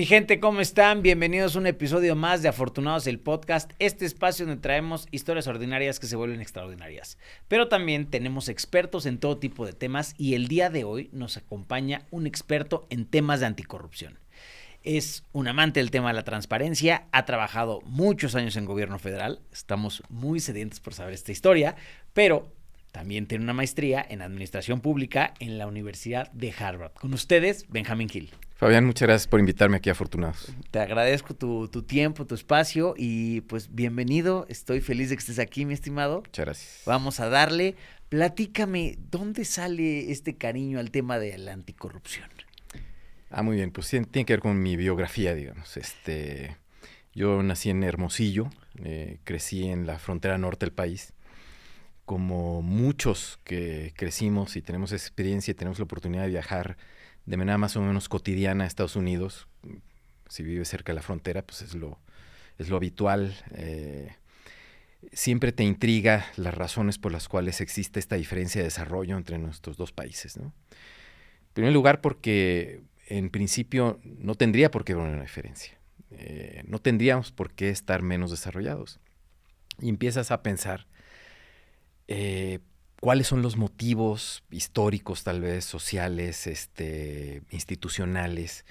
gente, ¿cómo están? Bienvenidos a un episodio más de Afortunados el Podcast, este espacio donde traemos historias ordinarias que se vuelven extraordinarias. Pero también tenemos expertos en todo tipo de temas y el día de hoy nos acompaña un experto en temas de anticorrupción. Es un amante del tema de la transparencia, ha trabajado muchos años en gobierno federal, estamos muy sedientos por saber esta historia, pero también tiene una maestría en administración pública en la Universidad de Harvard. Con ustedes, Benjamín Gil. Fabián, muchas gracias por invitarme aquí a Afortunados. Te agradezco tu tiempo, tu espacio y pues bienvenido. Estoy feliz de que estés aquí, mi estimado. Muchas gracias. Vamos a darle. Platícame, ¿dónde sale este cariño al tema de la anticorrupción? Muy bien, pues tiene que ver con mi biografía, digamos. Yo nací en Hermosillo, crecí en la frontera norte del país. Como muchos que crecimos y tenemos esa experiencia y tenemos la oportunidad de viajar de manera más o menos cotidiana a Estados Unidos, si vives cerca de la frontera, pues es lo habitual. Siempre te intriga las razones por las cuales existe esta diferencia de desarrollo entre nuestros dos países, ¿no? En primer lugar, porque en principio no tendría por qué haber una diferencia. No tendríamos por qué estar menos desarrollados. Y empiezas a pensar cuáles son los motivos históricos, tal vez sociales, institucionales,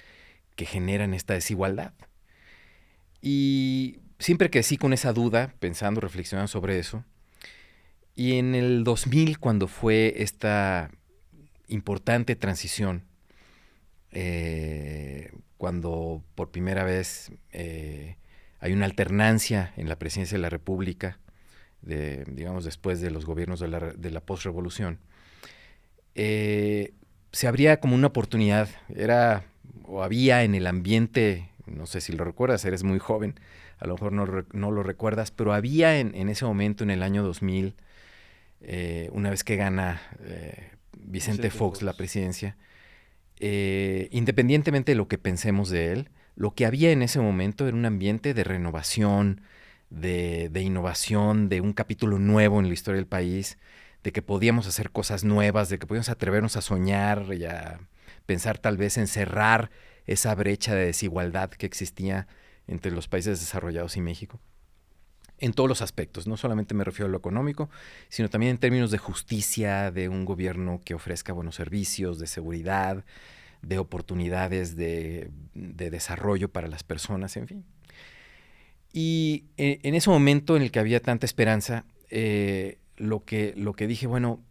que generan esta desigualdad. Y siempre crecí con esa duda, pensando, reflexionando sobre eso. Y en el 2000, cuando fue esta importante transición, cuando por primera vez hay una alternancia en la presidencia de la República, digamos después de los gobiernos de la postrevolución, se abría como una oportunidad, había en el ambiente, no sé si lo recuerdas, eres muy joven, a lo mejor no lo recuerdas, pero había en ese momento, en el año 2000, una vez que gana Vicente Fox la presidencia, independientemente de lo que pensemos de él, lo que había en ese momento era un ambiente de renovación, de innovación, de un capítulo nuevo en la historia del país, de que podíamos hacer cosas nuevas, de que podíamos atrevernos a soñar y a pensar tal vez en cerrar esa brecha de desigualdad que existía entre los países desarrollados y México. En todos los aspectos, no solamente me refiero a lo económico, sino también en términos de justicia, de un gobierno que ofrezca buenos servicios, de seguridad, de oportunidades de desarrollo para las personas, en fin. Y en ese momento en el que había tanta esperanza, lo que dije, bueno,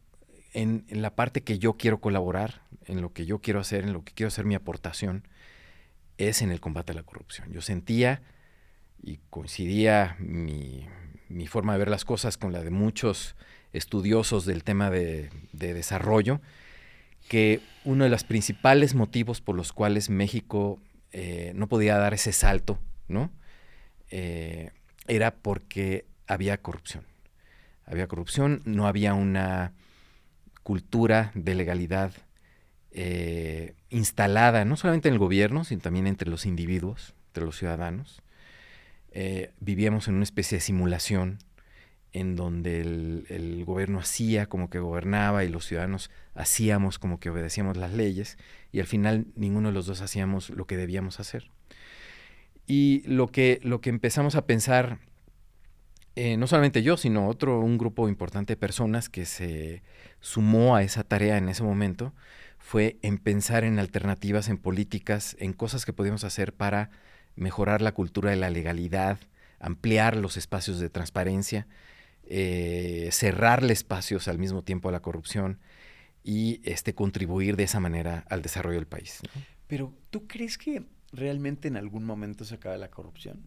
en la parte que yo quiero colaborar, en lo que yo quiero hacer, en lo que quiero hacer mi aportación, es en el combate a la corrupción. Yo sentía y coincidía mi forma de ver las cosas con la de muchos estudiosos del tema de desarrollo, que uno de los principales motivos por los cuales México no podía dar ese salto, ¿no? Era porque había corrupción. Había corrupción, no había una cultura de legalidad instalada, no solamente en el gobierno, sino también entre los individuos, entre los ciudadanos. Vivíamos en una especie de simulación en donde el gobierno hacía como que gobernaba y los ciudadanos hacíamos como que obedecíamos las leyes y al final ninguno de los dos hacíamos lo que debíamos hacer. Y lo que empezamos a pensar, no solamente yo, sino un grupo importante de personas que se sumó a esa tarea en ese momento, fue en pensar en alternativas, en políticas, en cosas que podíamos hacer para mejorar la cultura de la legalidad, ampliar los espacios de transparencia, cerrarle espacios al mismo tiempo a la corrupción y contribuir de esa manera al desarrollo del país, ¿no? Pero, ¿tú crees que realmente en algún momento se acaba la corrupción?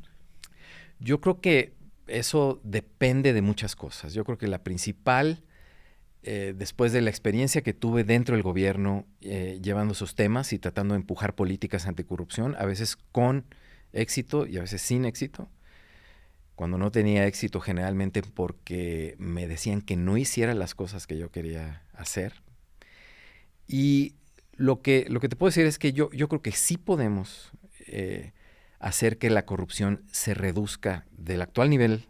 Yo creo que eso depende de muchas cosas. Yo creo que la principal, después de la experiencia que tuve dentro del gobierno, llevando esos temas y tratando de empujar políticas anticorrupción, a veces con éxito y a veces sin éxito. Cuando no tenía éxito, generalmente porque me decían que no hiciera las cosas que yo quería hacer. Y lo que te puedo decir es que yo creo que sí podemos hacer que la corrupción se reduzca del nivel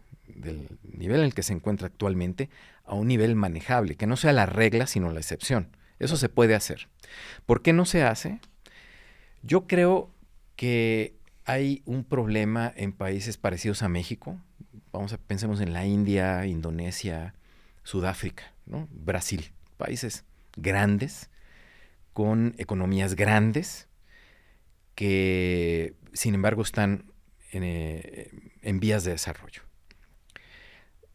en el que se encuentra actualmente, a un nivel manejable, que no sea la regla, sino la excepción. Eso se puede hacer. ¿Por qué no se hace? Yo creo que hay un problema en países parecidos a México. Pensemos en la India, Indonesia, Sudáfrica, ¿no? Brasil, países grandes, con economías grandes, que sin embargo están en vías de desarrollo.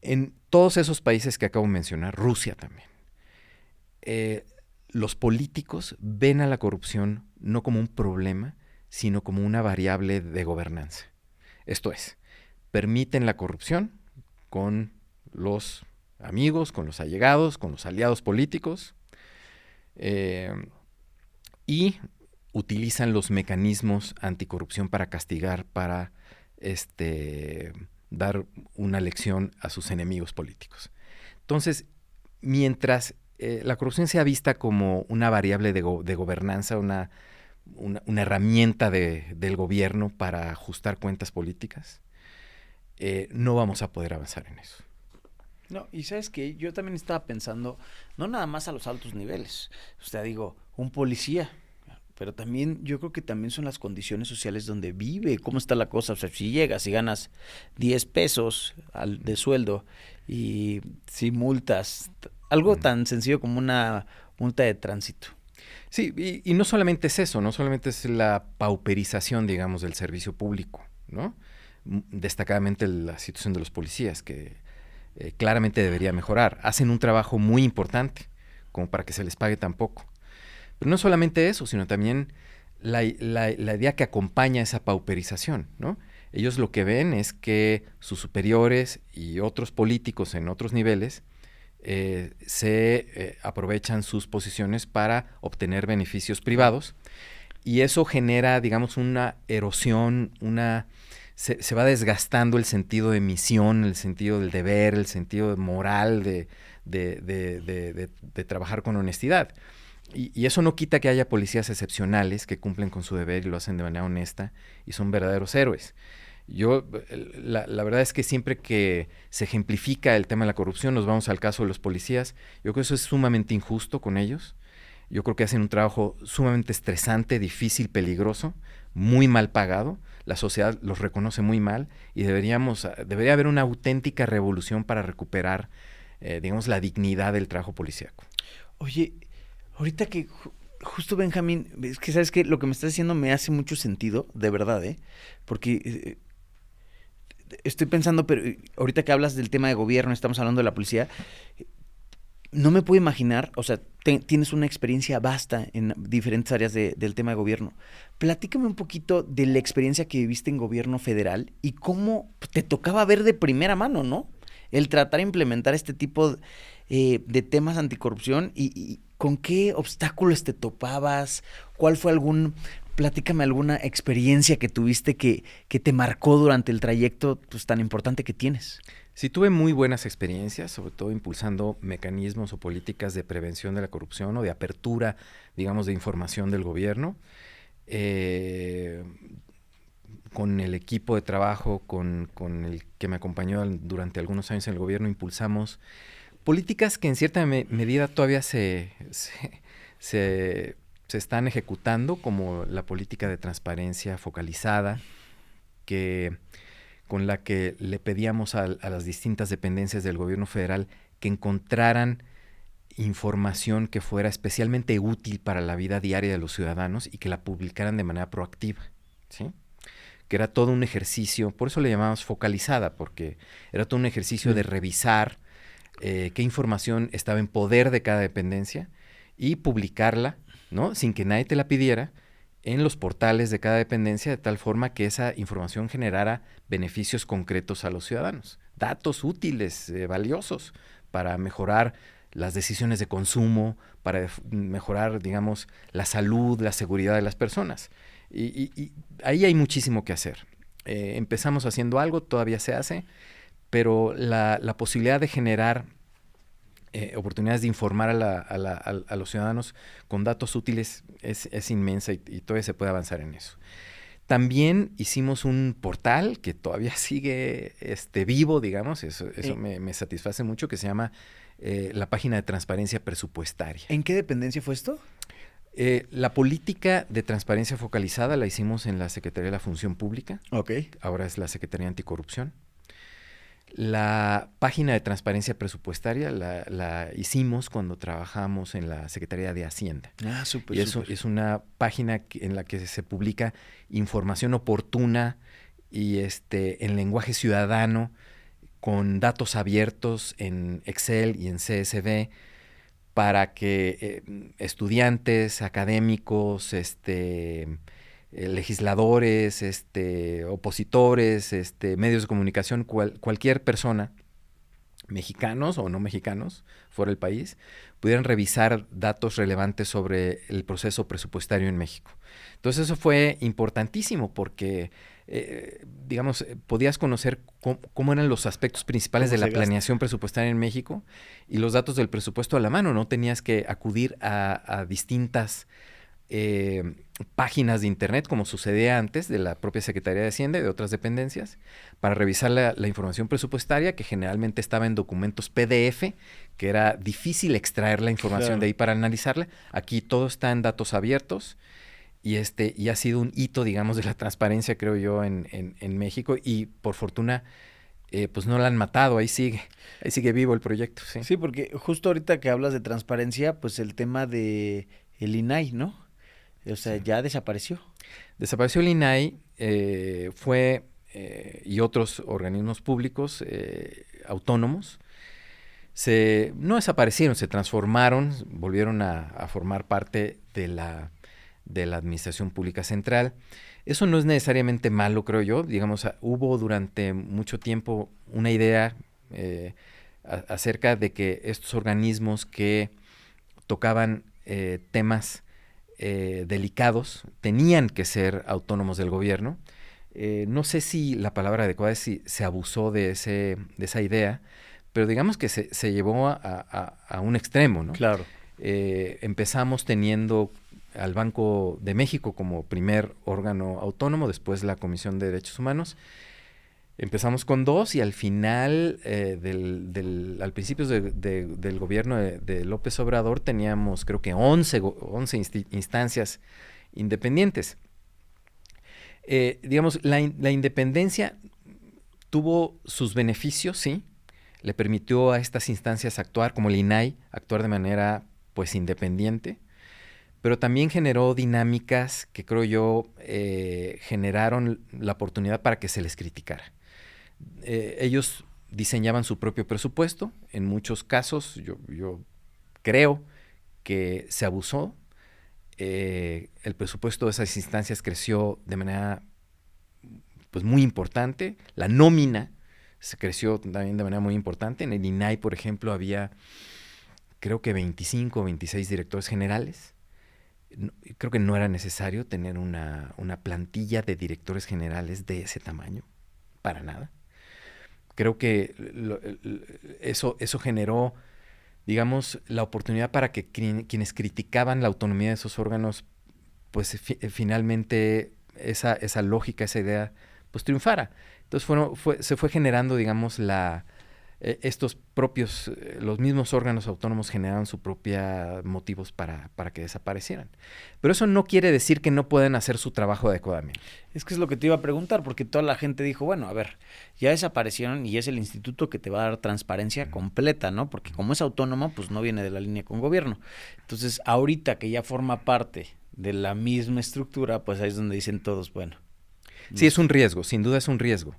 En todos esos países que acabo de mencionar, Rusia también, los políticos ven a la corrupción no como un problema, sino como una variable de gobernanza. Esto es, permiten la corrupción con los amigos, con los allegados, con los aliados políticos, y utilizan los mecanismos anticorrupción para castigar, para dar una lección a sus enemigos políticos. Entonces, mientras la corrupción sea vista como una variable de gobernanza, una herramienta del gobierno para ajustar cuentas políticas, no vamos a poder avanzar en eso. No, y sabes que yo también estaba pensando, no nada más a los altos niveles, o sea, digo, un policía, pero también yo creo que también son las condiciones sociales donde vive, cómo está la cosa, o sea, si llegas y ganas 10 pesos de sueldo y si multas, algo tan sencillo como una multa de tránsito. Sí, y no solamente es eso, no solamente es la pauperización, digamos, del servicio público, ¿no? Destacadamente la situación de los policías, que claramente debería mejorar. Hacen un trabajo muy importante, como para que se les pague tan poco. Pero no solamente eso, sino también la idea que acompaña esa pauperización, ¿no? Ellos lo que ven es que sus superiores y otros políticos en otros niveles aprovechan sus posiciones para obtener beneficios privados, y eso genera, digamos, una erosión, se va desgastando el sentido de misión, el sentido del deber, el sentido moral de trabajar con honestidad. Y eso no quita que haya policías excepcionales que cumplen con su deber y lo hacen de manera honesta y son verdaderos héroes. La verdad es que siempre que se ejemplifica el tema de la corrupción, nos vamos al caso de los policías. Yo creo que eso es sumamente injusto con ellos. Yo creo que hacen un trabajo sumamente estresante, difícil, peligroso, muy mal pagado. La sociedad los reconoce muy mal y debería haber una auténtica revolución para recuperar, digamos, la dignidad del trabajo policíaco. Oye, ahorita que justo, Benjamín, es que sabes que lo que me estás diciendo me hace mucho sentido, de verdad, porque estoy pensando, pero ahorita que hablas del tema de gobierno, estamos hablando de la policía, no me puedo imaginar, o sea, tienes una experiencia vasta en diferentes áreas del tema de gobierno. Platícame un poquito de la experiencia que viviste en gobierno federal y cómo te tocaba ver de primera mano, ¿no? El tratar de implementar este tipo de temas anticorrupción y con qué obstáculos te topabas, platícame alguna experiencia que tuviste que te marcó durante el trayecto pues, tan importante que tienes. Sí, tuve muy buenas experiencias, sobre todo impulsando mecanismos o políticas de prevención de la corrupción o de apertura, digamos, de información del gobierno. Con el equipo de trabajo, con el que me acompañó durante algunos años en el gobierno, impulsamos políticas que en cierta medida todavía se están ejecutando, como la política de transparencia focalizada, con la que le pedíamos a las distintas dependencias del gobierno federal que encontraran información que fuera especialmente útil para la vida diaria de los ciudadanos y que la publicaran de manera proactiva, ¿sí? Que era todo un ejercicio, por eso le llamamos focalizada, porque era todo un ejercicio de revisar qué información estaba en poder de cada dependencia y publicarla, ¿no? Sin que nadie te la pidiera, en los portales de cada dependencia, de tal forma que esa información generara beneficios concretos a los ciudadanos, datos útiles, valiosos, para mejorar las decisiones de consumo, para mejorar, digamos, la salud, la seguridad de las personas. Y ahí hay muchísimo que hacer. Empezamos haciendo algo, todavía se hace, pero la posibilidad de generar oportunidades de informar a los ciudadanos con datos útiles es inmensa y todavía se puede avanzar en eso. También hicimos un portal que todavía sigue vivo, digamos, eso me satisface mucho, que se llama la página de transparencia presupuestaria. ¿En qué dependencia fue esto? La política de transparencia focalizada la hicimos en la Secretaría de la Función Pública. Ok. Ahora es la Secretaría Anticorrupción. La página de transparencia presupuestaria la hicimos cuando trabajamos en la Secretaría de Hacienda. Ah, súper. Y eso es una página en la que se publica información oportuna y en lenguaje ciudadano, con datos abiertos en Excel y en CSV, para que estudiantes, académicos, legisladores, opositores, medios de comunicación, cualquier persona, mexicanos o no mexicanos, fuera del país, pudieran revisar datos relevantes sobre el proceso presupuestario en México. Entonces eso fue importantísimo porque, podías conocer cómo eran los aspectos principales de la planeación presupuestaria en México y los datos del presupuesto a la mano. No tenías que acudir a distintas páginas de internet, como sucedía antes, de la propia Secretaría de Hacienda y de otras dependencias, para revisar la información presupuestaria, que generalmente estaba en documentos PDF, que era difícil extraer la información de ahí para analizarla. Aquí todo está en datos abiertos y ha sido un hito, digamos, de la transparencia, creo yo, en México, y por fortuna pues no la han matado, ahí sigue vivo el proyecto. Sí, porque justo ahorita que hablas de transparencia, pues el tema de el INAI, ¿no? O sea, ya desapareció. Desapareció el INAI, y otros organismos públicos autónomos. No desaparecieron, se transformaron, volvieron a formar parte de la Administración Pública Central. Eso no es necesariamente malo, creo yo. Digamos, hubo durante mucho tiempo una idea acerca de que estos organismos que tocaban temas delicados tenían que ser autónomos del gobierno. No sé si la palabra adecuada es si se abusó de esa idea, pero digamos que se llevó a un extremo, ¿no? Claro. Empezamos teniendo al Banco de México como primer órgano autónomo, después la Comisión de Derechos Humanos. Empezamos con 2 y al final, al principio del gobierno de López Obrador, teníamos creo que 11 instancias independientes. Digamos, la independencia tuvo sus beneficios, sí, le permitió a estas instancias actuar, como el INAI, actuar de manera pues independiente, pero también generó dinámicas que creo yo generaron la oportunidad para que se les criticara. Ellos diseñaban su propio presupuesto. En muchos casos yo creo que se abusó. El presupuesto de esas instancias creció de manera pues muy importante. La nómina se creció también de manera muy importante. En el INAI, por ejemplo, había creo que 25 o 26 directores generales. Creo que no era necesario tener una plantilla de directores generales de ese tamaño, para nada. Creo que eso generó, digamos, la oportunidad para que quienes criticaban la autonomía de esos órganos, pues finalmente esa lógica, esa idea, pues triunfara. Entonces se fue generando, digamos, estos propios, los mismos órganos autónomos generaron sus propios motivos para que desaparecieran. Pero eso no quiere decir que no puedan hacer su trabajo adecuadamente. Es que es lo que te iba a preguntar, porque toda la gente dijo, bueno, a ver, ya desaparecieron y es el instituto que te va a dar transparencia completa, ¿no? Porque como es autónomo, pues no viene de la línea con gobierno. Entonces, ahorita que ya forma parte de la misma estructura, pues ahí es donde dicen todos, bueno. Sí, es un riesgo, sin duda es un riesgo.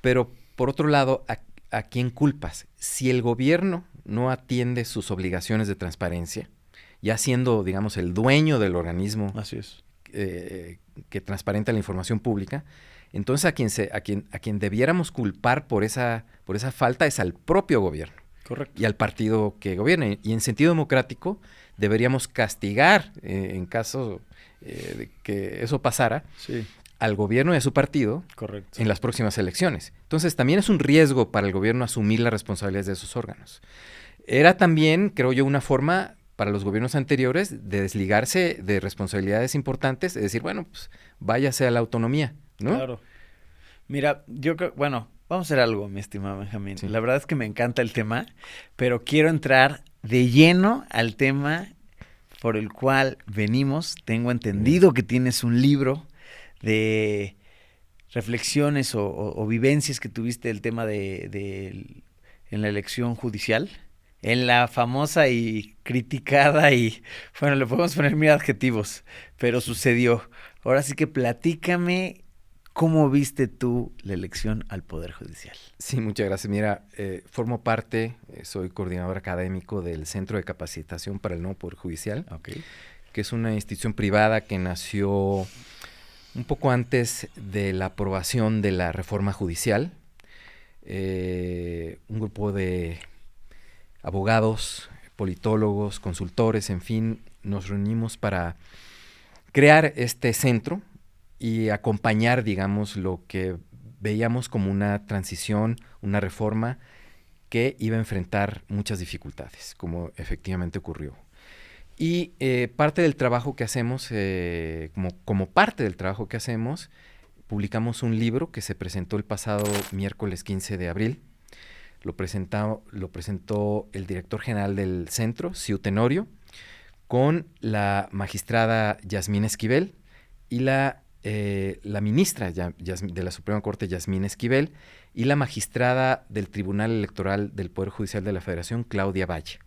Pero, por otro lado, ¿a quién culpas? Si el gobierno no atiende sus obligaciones de transparencia, ya siendo, digamos, el dueño del organismo Así es. Que transparenta la información pública, entonces a quien debiéramos culpar por esa falta es al propio gobierno. Correcto. Y al partido que gobierna. Y en sentido democrático deberíamos castigar, en caso de que eso pasara, sí, al gobierno y a su partido. Correcto. En las próximas elecciones. Entonces también es un riesgo para el gobierno asumir las responsabilidades de esos órganos. Era también, creo yo, una forma para los gobiernos anteriores de desligarse de responsabilidades importantes, es decir, bueno, pues váyase a la autonomía, ¿no? Claro. Mira, yo creo, bueno, vamos a hacer algo, mi estimado Benjamín. Sí. La verdad es que me encanta el tema, pero quiero entrar de lleno al tema por el cual venimos. Tengo entendido que tienes un libro de reflexiones o vivencias que tuviste del tema en la elección judicial, en la famosa y criticada y, bueno, le podemos poner mil adjetivos, pero sucedió. Ahora sí que platícame cómo viste tú la elección al Poder Judicial. Sí, muchas gracias. Mira, formo parte, soy coordinador académico del Centro de Capacitación para el Nuevo Poder Judicial, que es una institución privada que nació un poco antes de la aprobación de la reforma judicial. Un grupo de abogados, politólogos, consultores, en fin, nos reunimos para crear este centro y acompañar, digamos, lo que veíamos como una transición, una reforma que iba a enfrentar muchas dificultades, como efectivamente ocurrió. Y parte del trabajo que hacemos, como parte del trabajo que hacemos, publicamos un libro que se presentó el pasado miércoles 15 de abril. Lo presentó el director general del centro, Ciu Tenorio, con la magistrada Yasmín Esquivel y la ministra de la Suprema Corte, Yasmín Esquivel, y la magistrada del Tribunal Electoral del Poder Judicial de la Federación, Claudia Valle.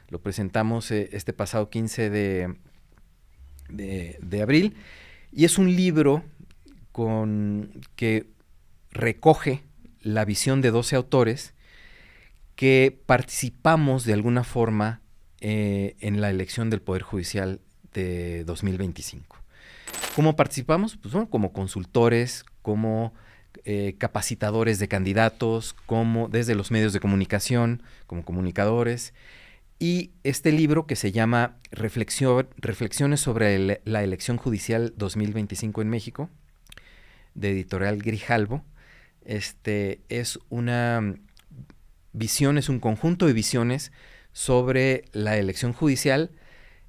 Lo presentamos este pasado 15 de abril, y es un libro que recoge la visión de 12 autores que participamos de alguna forma en la elección del Poder Judicial de 2025. ¿Cómo participamos? Pues bueno, como consultores, como capacitadores de candidatos, como desde los medios de comunicación, como comunicadores. Y este libro, que se llama Reflexiones sobre la elección judicial 2025 en México, de Editorial Grijalbo, es una visión, es un conjunto de visiones sobre la elección judicial,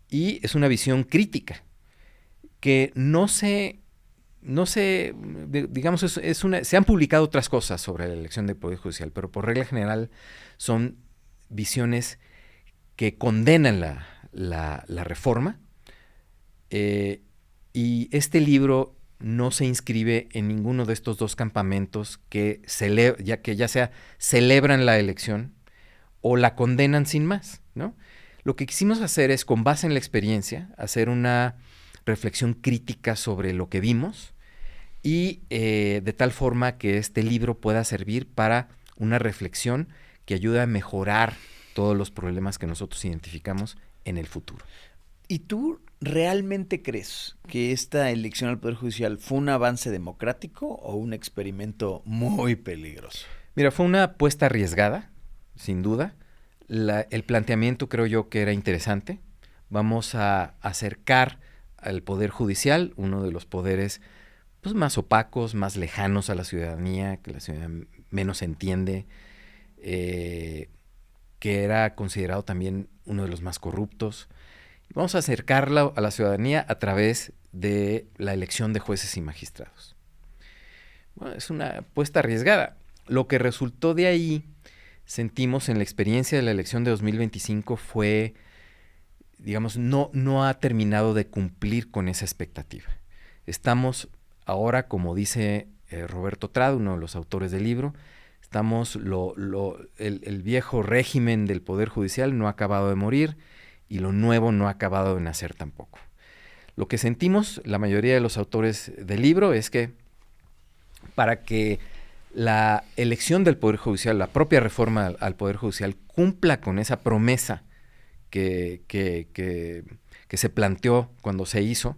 y es una visión crítica que digamos, se han publicado otras cosas sobre la elección del Poder Judicial, pero por regla general son visiones que condenan la reforma, y este libro no se inscribe en ninguno de estos dos campamentos que ya sea celebran la elección o la condenan sin más, ¿no? Lo que quisimos hacer es, con base en la experiencia, hacer una reflexión crítica sobre lo que vimos, y de tal forma que este libro pueda servir para una reflexión que ayude a mejorar todos los problemas que nosotros identificamos en el futuro. ¿Y tú realmente crees que esta elección al Poder Judicial fue un avance democrático o un experimento muy peligroso? Mira, fue una apuesta arriesgada, sin duda. El planteamiento creo yo que era interesante. Vamos a acercar al Poder Judicial, uno de los poderes pues, más opacos, más lejanos a la ciudadanía, que la ciudadanía menos entiende, que era considerado también uno de los más corruptos. Vamos a acercarlo a la ciudadanía a través de la elección de jueces y magistrados. Bueno, es una apuesta arriesgada. Lo que resultó de ahí, sentimos en la experiencia de la elección de 2025, fue, digamos, no ha terminado de cumplir con esa expectativa. Estamos ahora, como dice Roberto Trado, uno de los autores del libro, el viejo régimen del Poder Judicial no ha acabado de morir, y lo nuevo no ha acabado de nacer tampoco. Lo que sentimos, la mayoría de los autores del libro, es que para que la elección del Poder Judicial, la propia reforma al Poder Judicial, cumpla con esa promesa que se planteó cuando se hizo,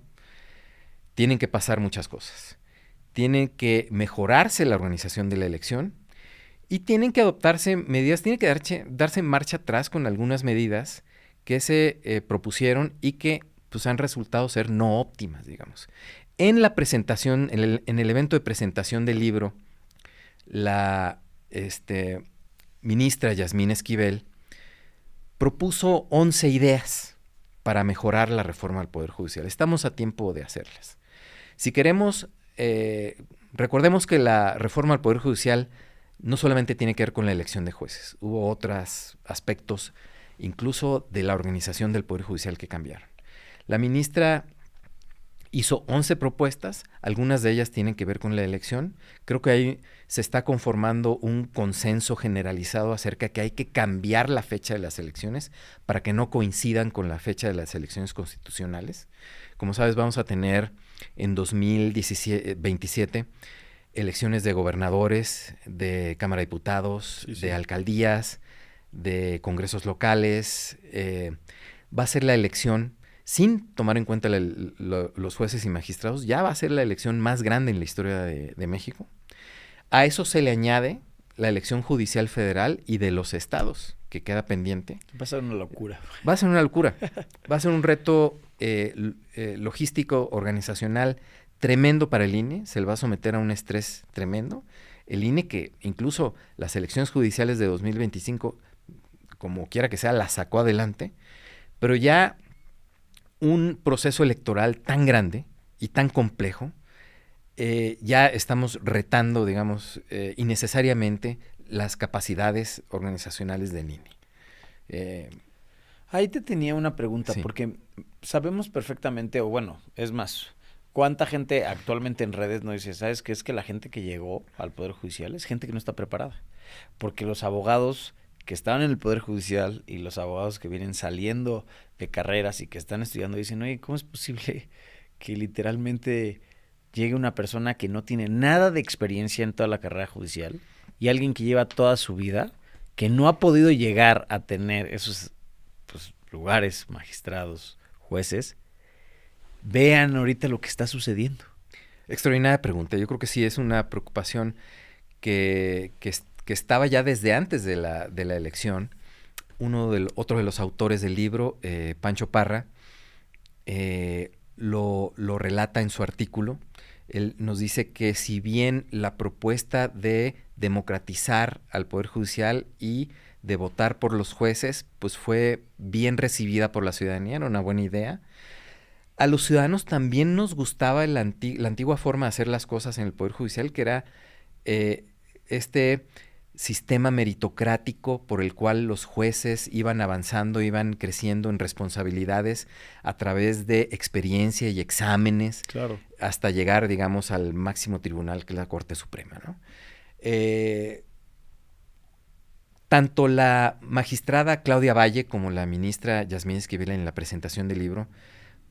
tienen que pasar muchas cosas. Tienen que mejorarse la organización de la elección, y tienen que adoptarse medidas, tiene que darse marcha atrás con algunas medidas que se propusieron y que pues, han resultado ser no óptimas, digamos. En la presentación, en el evento de presentación del libro, la ministra Yasmín Esquivel propuso 11 ideas para mejorar la reforma al Poder Judicial. Estamos a tiempo de hacerlas. Si queremos, recordemos que la reforma al Poder Judicial no solamente tiene que ver con la elección de jueces. Hubo otros aspectos, incluso de la organización del Poder Judicial, que cambiaron. La ministra hizo 11 propuestas, algunas de ellas tienen que ver con la elección. Creo que ahí se está conformando un consenso generalizado acerca de que hay que cambiar la fecha de las elecciones para que no coincidan con la fecha de las elecciones constitucionales. Como sabes, vamos a tener en 2027 elecciones de gobernadores, de Cámara de Diputados, de alcaldías, de congresos locales. Va a ser la elección, sin tomar en cuenta los jueces y magistrados, ya va a ser la elección más grande en la historia de México. A eso se le añade la elección judicial federal y de los estados, que queda pendiente. Va a ser una locura. Va a ser una locura. Va a ser un reto logístico, organizacional tremendo para el INE. Se le va a someter a un estrés tremendo. El INE, que incluso las elecciones judiciales de 2025, como quiera que sea, la sacó adelante. Pero ya un proceso electoral tan grande y tan complejo, ya estamos retando, digamos, innecesariamente las capacidades organizacionales del INE. Ahí te tenía una pregunta, Sí. porque sabemos perfectamente, o bueno, es más, ¿cuánta gente actualmente en redes nos dice, sabes qué? Es que la gente que llegó al Poder Judicial es gente que no está preparada? Porque los abogados que estaban en el Poder Judicial y los abogados que vienen saliendo de carreras y que están estudiando dicen, oye, ¿cómo es posible que literalmente llegue una persona que no tiene nada de experiencia en toda la carrera judicial y alguien que lleva toda su vida, que no ha podido llegar a tener esos lugares, magistrados, jueces, vean ahorita lo que está sucediendo? Extraordinaria pregunta. Yo creo que sí es una preocupación que estaba ya desde antes de la elección. Otro de los autores del libro, Pancho Parra, lo relata en su artículo. Él nos dice que si bien la propuesta de democratizar al Poder Judicial y de votar por los jueces, pues fue bien recibida por la ciudadanía, era una buena idea. A los ciudadanos también nos gustaba la antigua forma de hacer las cosas en el Poder Judicial, que era este sistema meritocrático por el cual los jueces iban avanzando, iban creciendo en responsabilidades a través de experiencia y exámenes, Claro, hasta llegar, digamos, al máximo tribunal, que es la Corte Suprema, ¿no? Tanto la magistrada Claudia Valle como la ministra Yasmín Esquivel, en la presentación del libro,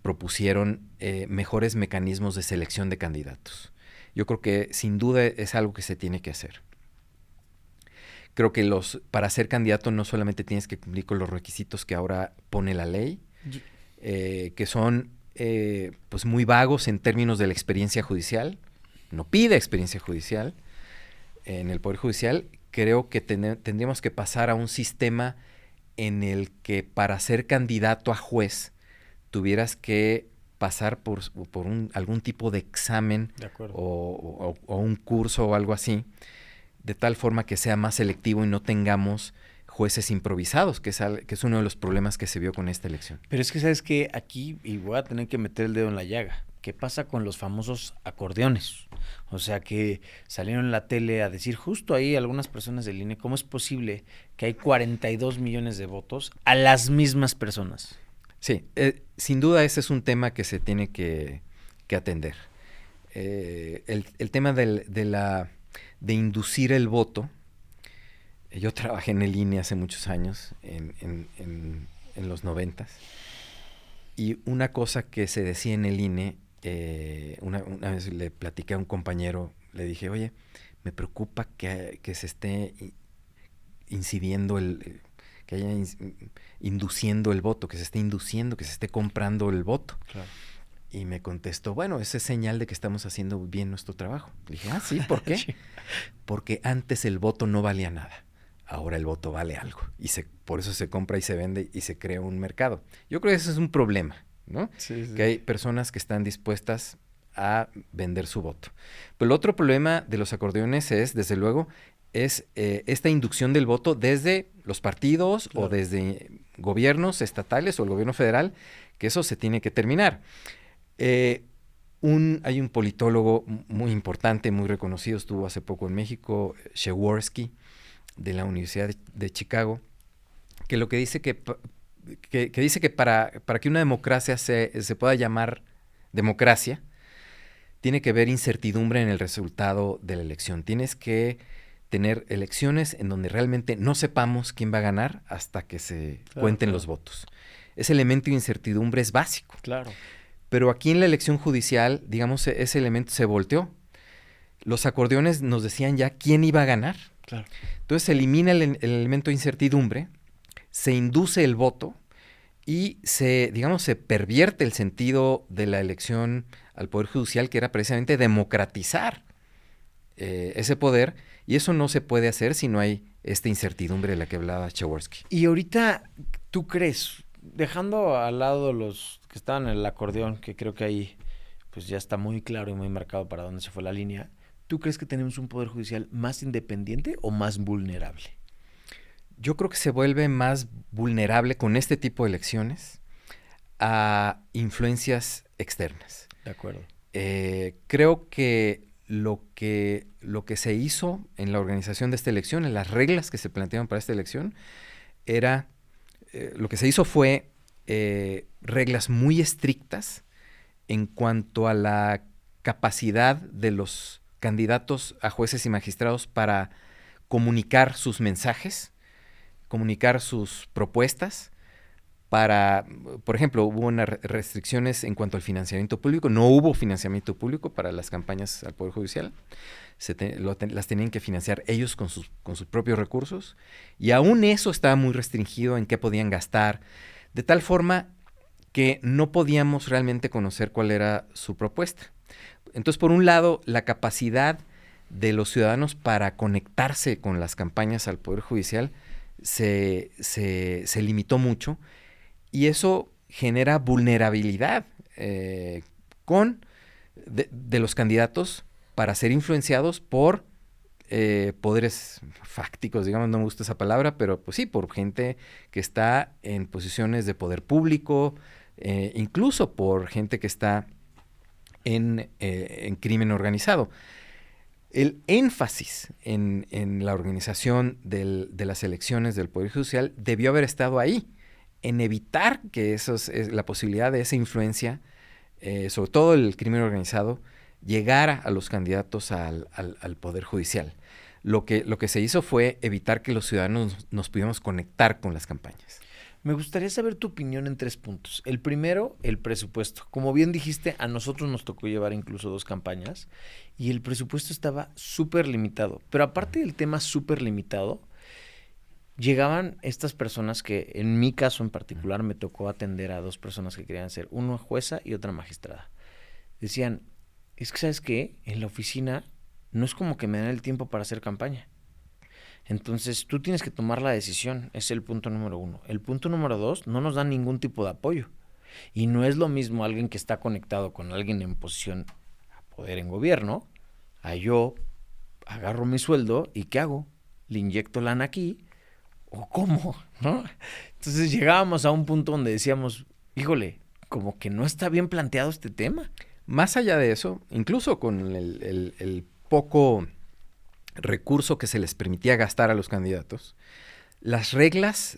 propusieron mejores mecanismos de selección de candidatos. Yo creo que sin duda es algo que se tiene que hacer. Creo que para ser candidato no solamente tienes que cumplir con los requisitos que ahora pone la ley, que son pues muy vagos en términos de la experiencia judicial. No pide experiencia judicial en el Poder Judicial. Creo que tendríamos que pasar a un sistema en el que para ser candidato a juez tuvieras que pasar por algún tipo de examen o un curso o algo así, de tal forma que sea más selectivo y no tengamos jueces improvisados, que es uno de los problemas que se vio con esta elección. Pero es que, ¿sabes qué? Aquí, y voy a tener que meter el dedo en la llaga, ¿qué pasa con los famosos acordeones? O sea, que salieron en la tele a decir justo ahí algunas personas del INE, ¿cómo es posible que hay 42 millones de votos a las mismas personas? Sí, sin duda ese es un tema que se tiene que atender. El tema de inducir el voto. Yo trabajé en el INE hace muchos años, en los 90s, y una cosa que se decía en el INE, una vez le platiqué a un compañero, le dije, oye, me preocupa que se esté incidiendo que haya induciendo el voto, que se esté comprando el voto. Claro. Y me contestó, bueno, esa es señal de que estamos haciendo bien nuestro trabajo. Le dije, sí, ¿por qué? Porque antes el voto no valía nada. Ahora el voto vale algo. Y por eso se compra y se vende y se crea un mercado. Yo creo que ese es un problema, ¿no? Sí. Que hay personas que están dispuestas a vender su voto. Pero el otro problema de los acordeones es, desde luego, esta inducción del voto desde los partidos, claro, o desde gobiernos estatales o el gobierno federal, que eso se tiene que terminar. Hay un politólogo muy importante, muy reconocido, estuvo hace poco en México, Przeworski, de la Universidad de Chicago, que lo que dice que que dice que para que una democracia se pueda llamar democracia, tiene que haber incertidumbre en el resultado de la elección. Tienes que tener elecciones en donde realmente no sepamos quién va a ganar hasta que se cuenten los votos. Ese elemento de incertidumbre es básico. Claro. Pero aquí en la elección judicial, digamos, ese elemento se volteó. Los acordeones nos decían ya quién iba a ganar. Claro. Entonces se elimina el elemento de incertidumbre, se induce el voto y se pervierte el sentido de la elección al Poder Judicial, que era precisamente democratizar ese poder, y eso no se puede hacer si no hay esta incertidumbre de la que hablaba Przeworski. Y ahorita, ¿tú crees, dejando al lado los que estaban en el acordeón, que creo que ahí pues ya está muy claro y muy marcado para dónde se fue la línea, ¿tú crees que tenemos un Poder Judicial más independiente o más vulnerable? Yo creo que se vuelve más vulnerable con este tipo de elecciones a influencias externas. De acuerdo. Creo que lo que se hizo en la organización de esta elección, en las reglas que se plantearon para esta elección, lo que se hizo fue reglas muy estrictas en cuanto a la capacidad de los candidatos a jueces y magistrados para comunicar sus mensajes, comunicar sus propuestas. Por ejemplo, hubo unas restricciones en cuanto al financiamiento público. No hubo financiamiento público para las campañas al Poder Judicial. Las tenían que financiar ellos con sus propios recursos. Y aún eso estaba muy restringido en qué podían gastar, de tal forma que no podíamos realmente conocer cuál era su propuesta. Entonces, por un lado, la capacidad de los ciudadanos para conectarse con las campañas al Poder Judicial se limitó mucho. Y eso genera vulnerabilidad de los candidatos para ser influenciados por poderes fácticos, digamos, no me gusta esa palabra, pero pues sí, por gente que está en posiciones de poder público, incluso por gente que está en crimen organizado. El énfasis en la organización de las elecciones del Poder Judicial debió haber estado ahí, en evitar que la posibilidad de esa influencia, sobre todo el crimen organizado, llegara a los candidatos al Poder Judicial. Lo que se hizo fue evitar que los ciudadanos nos pudiéramos conectar con las campañas. Me gustaría saber tu opinión en 3 puntos. El primero, el presupuesto. Como bien dijiste, a nosotros nos tocó llevar incluso 2 campañas y el presupuesto estaba súper limitado. Pero aparte del tema súper limitado, llegaban estas personas que, en mi caso en particular, me tocó atender a 2 personas que querían ser, una jueza y otra magistrada. Decían, es que ¿sabes qué? En la oficina no es como que me dan el tiempo para hacer campaña. Entonces, tú tienes que tomar la decisión. Es el punto número 1. El punto número 2, no nos dan ningún tipo de apoyo. Y no es lo mismo alguien que está conectado con alguien en posición a poder en gobierno, a yo agarro mi sueldo y ¿qué hago? Le inyecto lana aquí, ¿o cómo? ¿No? Entonces llegábamos a un punto donde decíamos, híjole, como que no está bien planteado este tema. Más allá de eso, incluso con el poco recurso que se les permitía gastar a los candidatos, las reglas,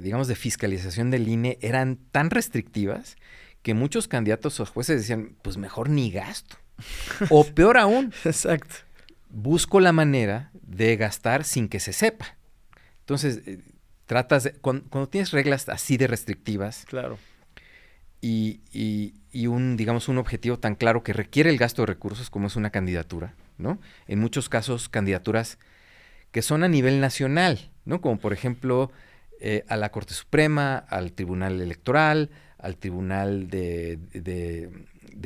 digamos, de fiscalización del INE eran tan restrictivas que muchos candidatos o jueces decían, pues mejor ni gasto. O peor aún, exacto, busco la manera de gastar sin que se sepa. Entonces, cuando tienes reglas así de restrictivas, claro, y un objetivo tan claro que requiere el gasto de recursos como es una candidatura, ¿no? En muchos casos, candidaturas que son a nivel nacional, ¿no? Como por ejemplo, a la Corte Suprema, al Tribunal Electoral, al Tribunal de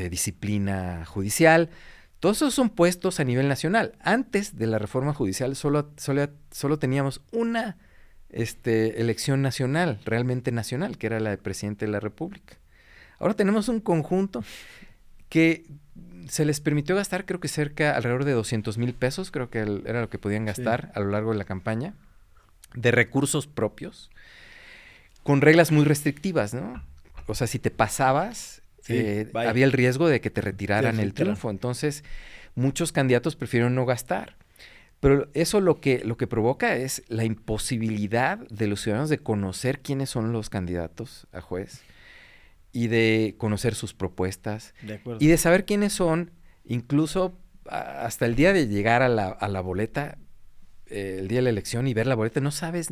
Disciplina Judicial. Todos esos son puestos a nivel nacional. Antes de la reforma judicial solo teníamos una elección nacional, realmente nacional, que era la de presidente de la República. Ahora tenemos un conjunto que se les permitió gastar, creo que alrededor de 200,000 pesos, creo que era lo que podían gastar a lo largo de la campaña, de recursos propios, con reglas muy restrictivas, ¿no? O sea, si te pasabas, había el riesgo de que te retiraran el triunfo. Entonces, muchos candidatos prefirieron no gastar. Pero eso lo que provoca es la imposibilidad de los ciudadanos de conocer quiénes son los candidatos a juez y de conocer sus propuestas De acuerdo. y de saber quiénes son, incluso hasta el día de llegar a la boleta, el día de la elección y ver la boleta, no sabes,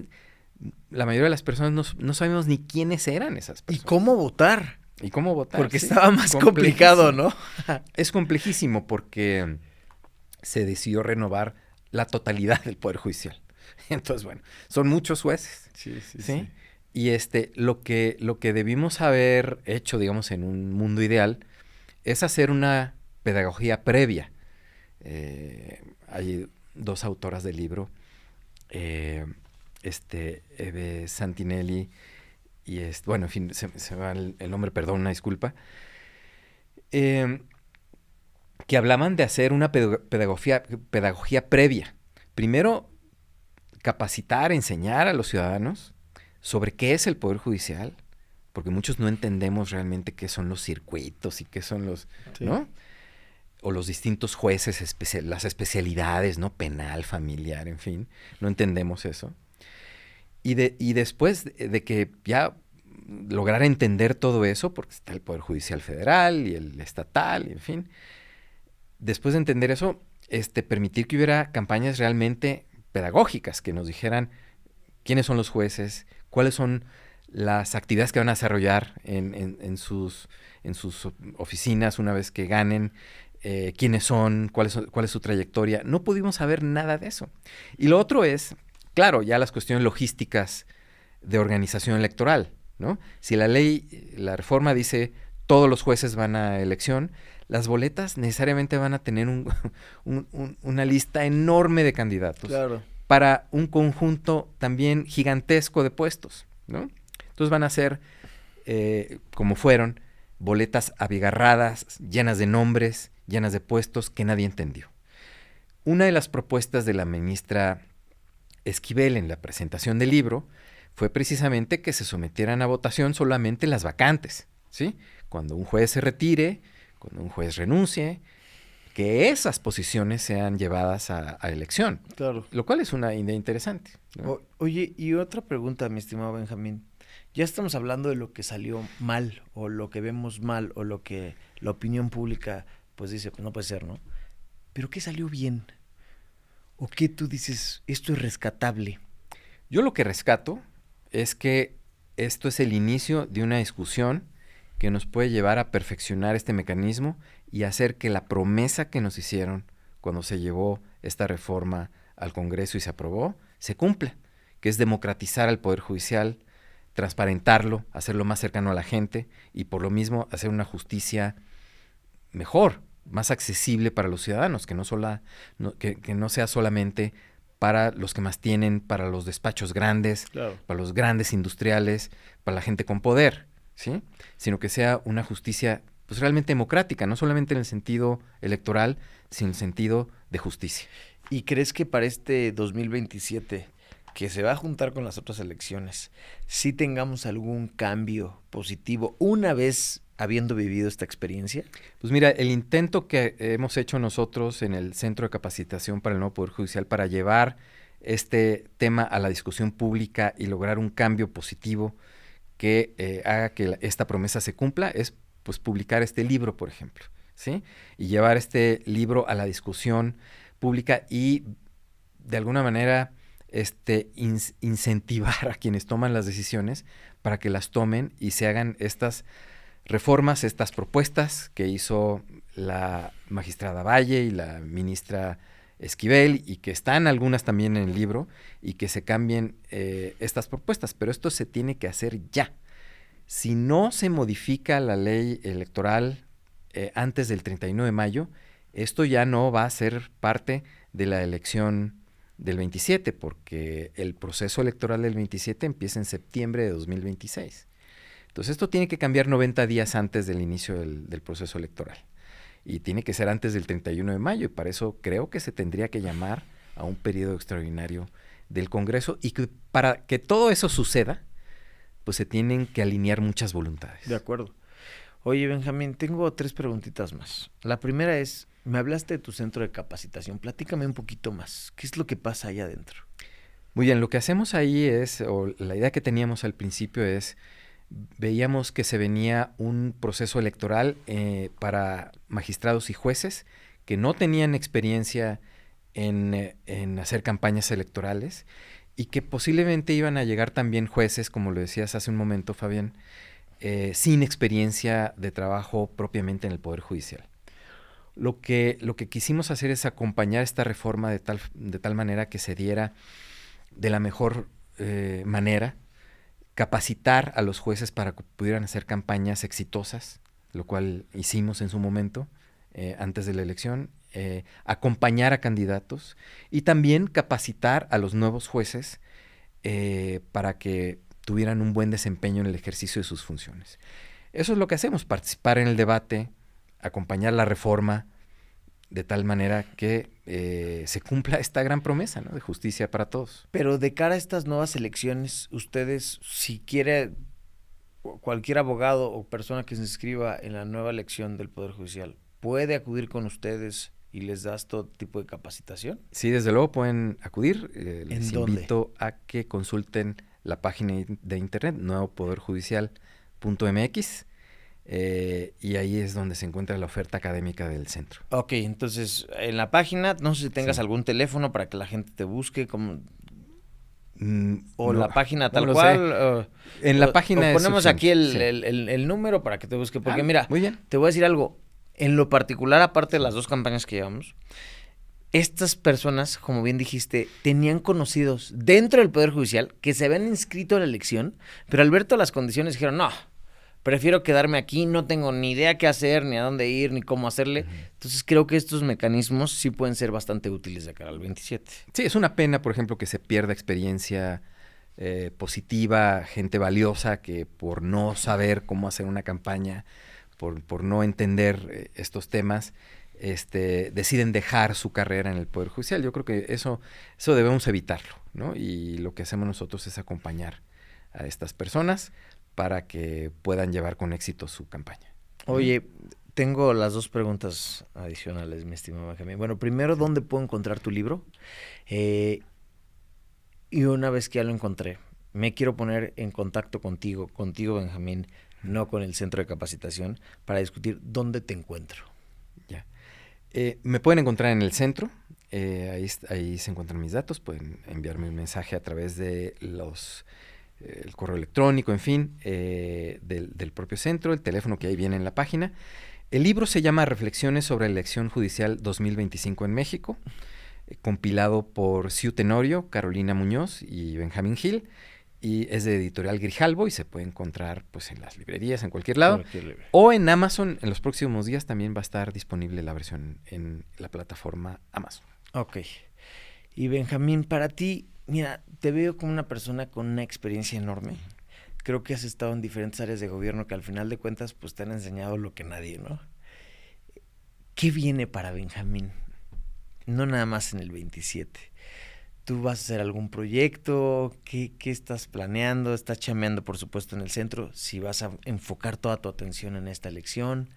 la mayoría de las personas no sabemos ni quiénes eran esas ¿Y personas. cómo votar? ¿Y cómo votar? Porque Sí, estaba más complicado, ¿no? Es complejísimo porque se decidió renovar la totalidad del Poder Judicial. Entonces, bueno, son muchos jueces. ¿Sí? Y lo que debimos haber hecho, digamos, en un mundo ideal, es hacer una pedagogía previa. Hay dos autoras del libro, Eve Santinelli y bueno, en fin, se me va el nombre, perdón, una disculpa, que hablaban de hacer una pedagogía previa. Primero, capacitar, enseñar a los ciudadanos sobre qué es el Poder Judicial, porque muchos no entendemos realmente qué son los circuitos y qué son los, Sí. ¿no? O los distintos jueces, las especialidades, ¿no? Penal, familiar, en fin, no entendemos eso. Y después de que ya lograr entender todo eso, porque está el Poder Judicial Federal y el estatal, y en fin, después de entender eso, permitir que hubiera campañas realmente pedagógicas que nos dijeran quiénes son los jueces, cuáles son las actividades que van a desarrollar en sus oficinas una vez que ganen, quiénes son, cuál es su trayectoria. No pudimos saber nada de eso. Y lo otro es, claro, ya las cuestiones logísticas de organización electoral, ¿no? Si la reforma dice todos los jueces van a elección, las boletas necesariamente van a tener una lista enorme de candidatos. Claro. Para un conjunto también gigantesco de puestos, ¿no? Entonces van a ser, como fueron, boletas abigarradas, llenas de nombres, llenas de puestos que nadie entendió. Una de las propuestas de la ministra Esquivel en la presentación del libro fue precisamente que se sometieran a votación solamente las vacantes, ¿sí? Cuando un juez se retire, cuando un juez renuncie, que esas posiciones sean llevadas a elección. Claro. Lo cual es una idea interesante, ¿no? Oye, y otra pregunta, mi estimado Benjamín. Ya estamos hablando de lo que salió mal, o lo que vemos mal, o lo que la opinión pública pues dice, pues no puede ser, ¿no? Pero ¿qué salió bien? ¿O qué tú dices, esto es rescatable? Yo lo que rescato es que esto es el inicio de una discusión que nos puede llevar a perfeccionar este mecanismo y hacer que la promesa que nos hicieron cuando se llevó esta reforma al Congreso y se aprobó, se cumpla, que es democratizar al Poder Judicial, transparentarlo, hacerlo más cercano a la gente y por lo mismo hacer una justicia mejor, más accesible para los ciudadanos, que no sea solamente para los que más tienen, para los despachos grandes, Claro. para los grandes industriales, para la gente con poder, ¿sí? Sino que sea una justicia pues realmente democrática, no solamente en el sentido electoral, sino en el sentido de justicia. ¿Y crees que para este 2027, que se va a juntar con las otras elecciones, sí tengamos algún cambio positivo una vez habiendo vivido esta experiencia? Pues mira, el intento que hemos hecho nosotros en el Centro de Capacitación para el Nuevo Poder Judicial para llevar este tema a la discusión pública y lograr un cambio positivo que haga que esta promesa se cumpla es pues publicar este libro, por ejemplo, ¿sí? Y llevar este libro a la discusión pública y de alguna manera incentivar a quienes toman las decisiones para que las tomen y se hagan estas reformas, estas propuestas que hizo la magistrada Valle y la ministra Esquivel y que están algunas también en el libro y que se cambien estas propuestas, pero esto se tiene que hacer ya. Si no se modifica la ley electoral antes del 31 de mayo, esto ya no va a ser parte de la elección del 27, porque el proceso electoral del 27 empieza en septiembre de 2026. Entonces esto tiene que cambiar 90 días antes del inicio del proceso electoral. Y tiene que ser antes del 31 de mayo, y para eso creo que se tendría que llamar a un periodo extraordinario del Congreso, y que para que todo eso suceda, pues se tienen que alinear muchas voluntades. De acuerdo. Oye, Benjamín, tengo 3 preguntitas más. La primera es, Me hablaste de tu centro de capacitación. Platícame un poquito más. ¿Qué es lo que pasa allá adentro? Muy bien, lo que hacemos ahí es, o la idea que teníamos al principio es, veíamos que se venía un proceso electoral para magistrados y jueces que no tenían experiencia en hacer campañas electorales y que posiblemente iban a llegar también jueces, como lo decías hace un momento, Fabián, sin experiencia de trabajo propiamente en el Poder Judicial. Lo que quisimos hacer es acompañar esta reforma de tal manera que se diera de la mejor manera, capacitar a los jueces para que pudieran hacer campañas exitosas, lo cual hicimos en su momento, antes de la elección, acompañar a candidatos y también capacitar a los nuevos jueces para que tuvieran un buen desempeño en el ejercicio de sus funciones. Eso es lo que hacemos, participar en el debate, acompañar la reforma, de tal manera que se cumpla esta gran promesa, ¿no?, de justicia para todos. Pero de cara a estas nuevas elecciones, ustedes, si quiere cualquier abogado o persona que se inscriba en la nueva elección del Poder Judicial, ¿puede acudir con ustedes y les das todo tipo de capacitación? Sí, desde luego pueden acudir. Les invito a que consulten la página de internet nuevopoderjudicial.mx. Y ahí es donde se encuentra la oferta académica del centro. Ok, entonces en la página, no sé si tengas Sí. algún teléfono para que la gente te busque, como, o No, la página no tal lo cual. sé. En la página o es ponemos aquí suficiente, sí. el número para que te busque, porque Ah, mira, muy bien. te voy a decir algo, en lo particular, aparte de las 2 campañas que llevamos, estas personas, como bien dijiste, tenían conocidos dentro del Poder Judicial que se habían inscrito a la elección, pero al ver todas las condiciones dijeron, no, prefiero quedarme aquí, no tengo ni idea qué hacer, ni a dónde ir, ni cómo hacerle. Entonces creo que estos mecanismos sí pueden ser bastante útiles de cara al 27. Sí, es una pena, por ejemplo, que se pierda experiencia positiva, gente valiosa que por no saber cómo hacer una campaña, por no entender estos temas, deciden dejar su carrera en el Poder Judicial. Yo creo que eso debemos evitarlo, ¿no? Y lo que hacemos nosotros es acompañar a estas personas para que puedan llevar con éxito su campaña. Oye, tengo las 2 preguntas adicionales, mi estimado Benjamín. Bueno, primero, ¿dónde puedo encontrar tu libro? Y una vez que ya lo encontré, me quiero poner en contacto contigo, Benjamín, no con el centro de capacitación, para discutir dónde te encuentro. Ya. Me pueden encontrar en el centro, ahí se encuentran mis datos, pueden enviarme un mensaje a través de el correo electrónico, en fin, del propio centro, el teléfono que ahí viene en la página. El libro se llama Reflexiones sobre la elección judicial 2025 en México, compilado por Siu Tenorio, Carolina Muñoz y Benjamín Gil, y es de Editorial Grijalvo y se puede encontrar pues en las librerías, en cualquier lado, o en Amazon. En los próximos días también va a estar disponible la versión en la plataforma Amazon. Ok. Y Benjamín, para ti, mira, te veo como una persona con una experiencia enorme. Creo que has estado en diferentes áreas de gobierno que al final de cuentas pues te han enseñado lo que nadie, ¿no? ¿Qué viene para Benjamín? No nada más en el 27. ¿Tú vas a hacer algún proyecto? ¿Qué estás planeando? ¿Estás chameando, por supuesto, en el centro? Si vas a enfocar toda tu atención en esta elección,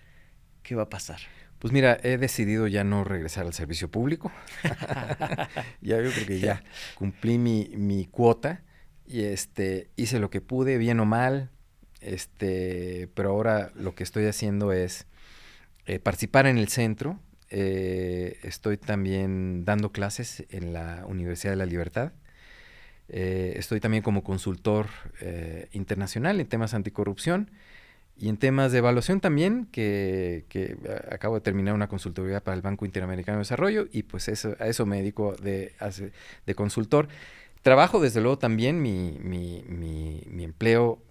¿qué va a pasar? Pues mira, he decidido ya no regresar al servicio público. Ya yo creo que ya cumplí mi cuota y hice lo que pude, bien o mal. Pero ahora lo que estoy haciendo es participar en el centro. Estoy también dando clases en la Universidad de la Libertad. Estoy también como consultor internacional en temas anticorrupción y en temas de evaluación también, que acabo de terminar una consultoría para el Banco Interamericano de Desarrollo y pues a eso me dedico de consultor. Trabajo desde luego también mi empleo,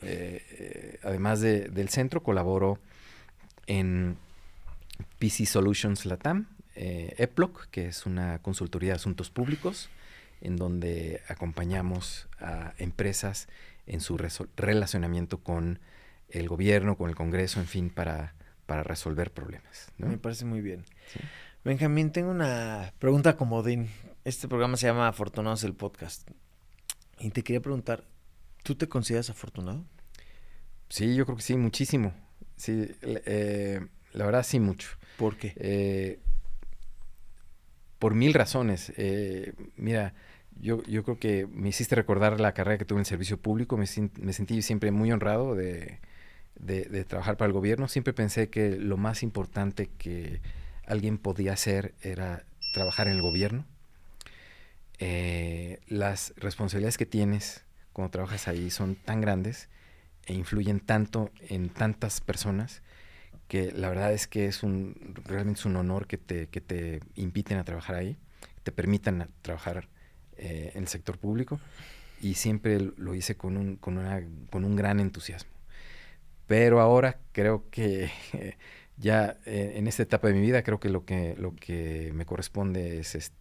además del centro, colaboro en PC Solutions Latam, EPLOC, que es una consultoría de asuntos públicos, en donde acompañamos a empresas en su relacionamiento con el gobierno, con el Congreso, en fin, para resolver problemas, ¿no? Me parece muy bien. Sí. Benjamín, tengo una pregunta comodín. Este programa se llama Afortunados el Podcast. Y te quería preguntar, ¿tú te consideras afortunado? Sí, yo creo que sí, muchísimo. Sí, la verdad sí, mucho. ¿Por qué? por mil razones. Mira, yo creo que me hiciste recordar la carrera que tuve en el servicio público. Me sentí siempre muy honrado de trabajar para el gobierno. Siempre pensé que lo más importante que alguien podía hacer era trabajar en el gobierno. Las responsabilidades que tienes cuando trabajas ahí son tan grandes e influyen tanto en tantas personas que la verdad es que realmente es un honor que te inviten a trabajar ahí, que te permitan trabajar en el sector público, y siempre lo hice con un gran entusiasmo. Pero ahora creo que ya en esta etapa de mi vida creo que lo que me corresponde es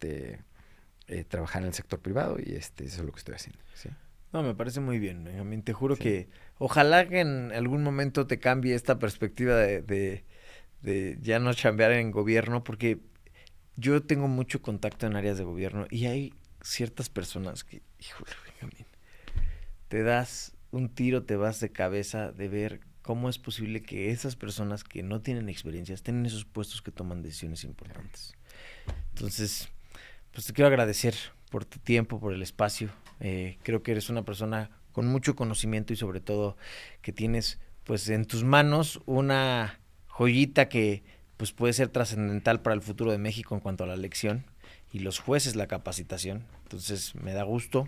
trabajar en el sector privado, y eso es lo que estoy haciendo, ¿sí? No, me parece muy bien, Benjamín. Te juro que ojalá que en algún momento te cambie esta perspectiva de ya no chambear en gobierno, porque yo tengo mucho contacto en áreas de gobierno y hay ciertas personas que, híjole, Benjamín, te das un tiro, te vas de cabeza de ver cómo es posible que esas personas que no tienen experiencia estén en esos puestos que toman decisiones importantes. Entonces, pues te quiero agradecer por tu tiempo, por el espacio. Creo que eres una persona con mucho conocimiento y sobre todo que tienes pues en tus manos una joyita que pues puede ser trascendental para el futuro de México en cuanto a la elección y los jueces la capacitación. Entonces me da gusto,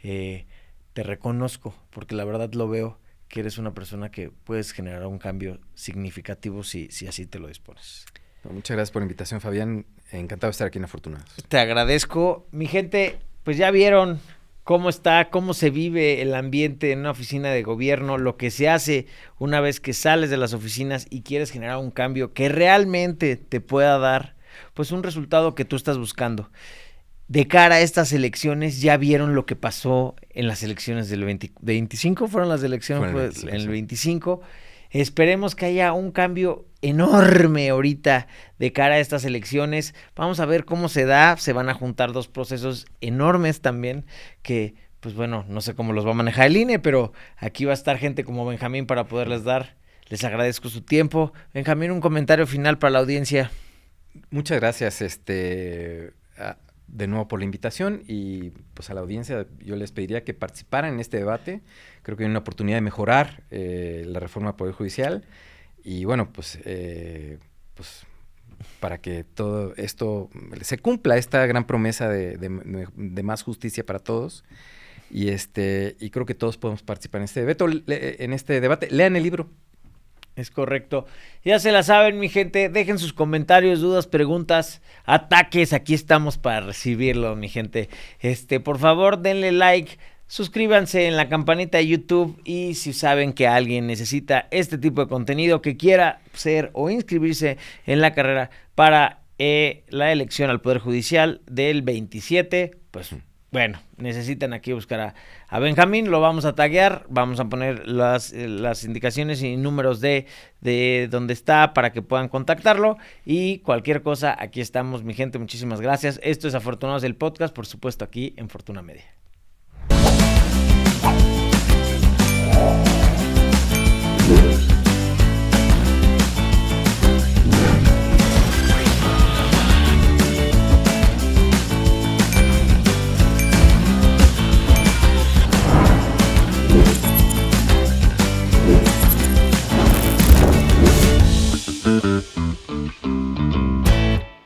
te reconozco porque la verdad lo veo que eres una persona que puedes generar un cambio significativo si así te lo dispones. Muchas gracias por la invitación, Fabián. Encantado de estar aquí en Afortunados. Te agradezco. Mi gente, pues ya vieron cómo se vive el ambiente en una oficina de gobierno, lo que se hace una vez que sales de las oficinas y quieres generar un cambio que realmente te pueda dar pues un resultado que tú estás buscando. De cara a estas elecciones, ya vieron lo que pasó en las elecciones del 25, fueron las elecciones en el 25. Esperemos que haya un cambio enorme ahorita de cara a estas elecciones. Vamos a ver cómo se da. Se van a juntar dos procesos enormes también que, pues bueno, no sé cómo los va a manejar el INE, pero aquí va a estar gente como Benjamín para poderles dar. Les agradezco su tiempo. Benjamín, un comentario final para la audiencia. Muchas gracias, de nuevo por la invitación, y pues a la audiencia yo les pediría que participaran en este debate. Creo que hay una oportunidad de mejorar la reforma del Poder Judicial y bueno, pues para que todo esto se cumpla, esta gran promesa de más justicia para todos, y creo que todos podemos participar en este debate. Lean el libro. Es correcto. Ya se la saben, mi gente. Dejen sus comentarios, dudas, preguntas, ataques. Aquí estamos para recibirlo, mi gente. Por favor, denle like, suscríbanse en la campanita de YouTube, y si saben que alguien necesita este tipo de contenido, que quiera ser o inscribirse en la carrera para la elección al Poder Judicial del 27, pues bueno, necesitan aquí buscar a Benjamín, lo vamos a taguear, vamos a poner las indicaciones y números de dónde está para que puedan contactarlo, y cualquier cosa, aquí estamos, mi gente. Muchísimas gracias. Esto es Afortunados, el podcast, por supuesto aquí en Fortuna Media.